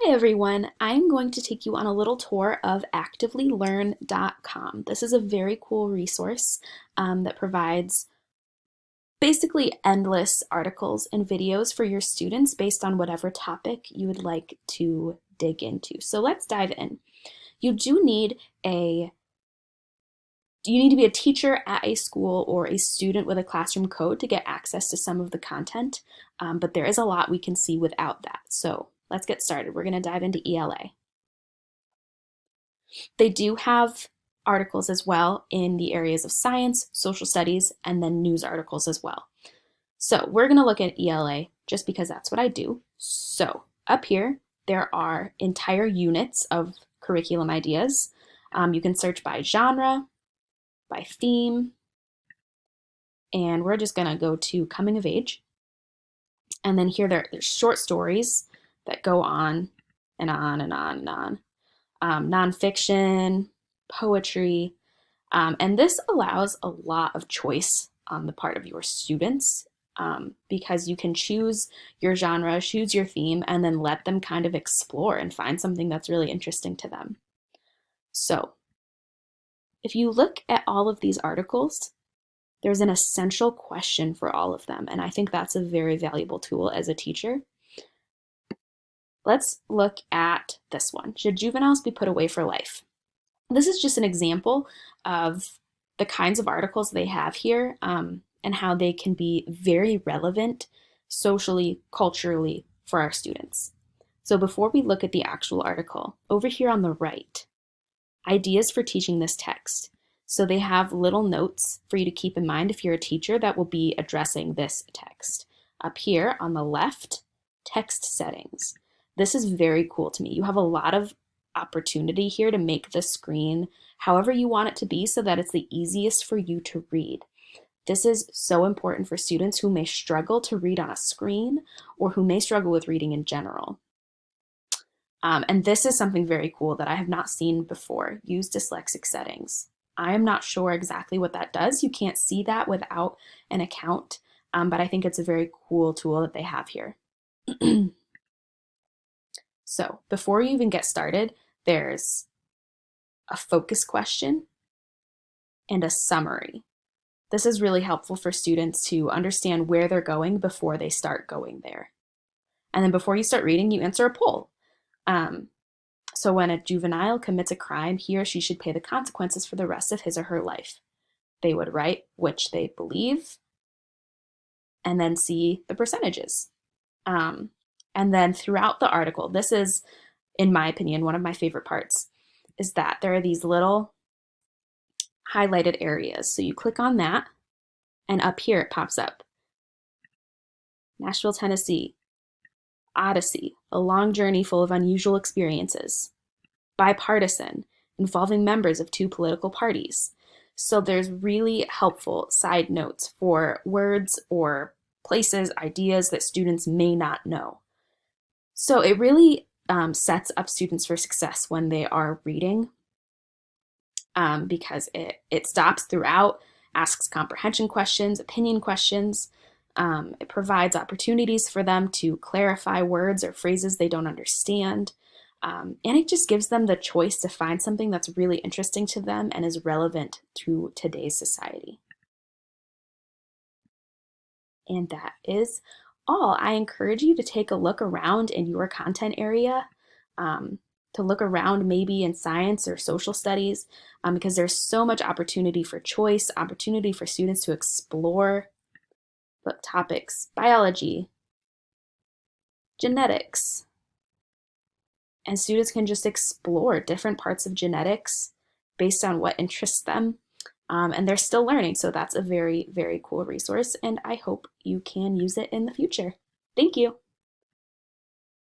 Hi everyone, I'm going to take you on a little tour of activelylearn.com. This is a very cool resource that provides basically endless articles and videos for your students based on whatever topic you would like to dig into. So let's dive in. You do need a you need to be a teacher at a school or a student with a classroom code to get access to some of the content, but there is a lot we can see without that. So let's get started. We're going to dive into ELA. They do have articles as well in the areas of science, social studies, and then news articles as well. So we're going to look at ELA just because that's what I do. So up here, there are entire units of curriculum ideas. You can search by genre, by theme, and we're just going to go to coming of age. And then here there's short stories that go on and on and on and on. Nonfiction, poetry, and this allows a lot of choice on the part of your students because you can choose your genre, choose your theme, and then let them kind of explore and find something that's really interesting to them. So if you look at all of these articles, there's an essential question for all of them, and I think that's a very valuable tool as a teacher. Let's look at this one. Should juveniles be put away for life? This is just an example of the kinds of articles they have here and how they can be very relevant socially, culturally for our students. So before we look at the actual article, over here on the right, ideas for teaching this text. So they have little notes for you to keep in mind if you're a teacher that will be addressing this text. Up here on the left, text settings. This is very cool to me. You have a lot of opportunity here to make the screen however you want it to be so that it's the easiest for you to read. This is so important for students who may struggle to read on a screen or who may struggle with reading in general. And this is something very cool that I have not seen before. Use dyslexic settings. I am not sure exactly what that does. You can't see that without an account, but I think it's a very cool tool that they have here. So before you even get started, there's a focus question and a summary. This is really helpful for students to understand where they're going before they start going there. And then before you start reading, you answer a poll. So when a juvenile commits a crime, he or she should pay the consequences for the rest of his or her life. They would write which they believe and then see the percentages. And then throughout the article, this is, in my opinion, one of my favorite parts, is that there are these little highlighted areas. So you click on that, and up here it pops up. Nashville, Tennessee. Odyssey, a long journey full of unusual experiences. Bipartisan, involving members of two political parties. So there's really helpful side notes for words or places, ideas that students may not know. So it really sets up students for success when they are reading because it stops throughout, asks comprehension questions, opinion questions. It provides opportunities for them to clarify words or phrases they don't understand. And it just gives them the choice to find something that's really interesting to them and is relevant to today's society. And that is all. I encourage you to take a look around in your content area, to look around maybe in science or social studies, because there's so much opportunity for choice, opportunity for students to explore topics, biology, genetics, and students can just explore different parts of genetics based on what interests them. And they're still learning, so that's a very, very cool resource, and I hope you can use it in the future. Thank you.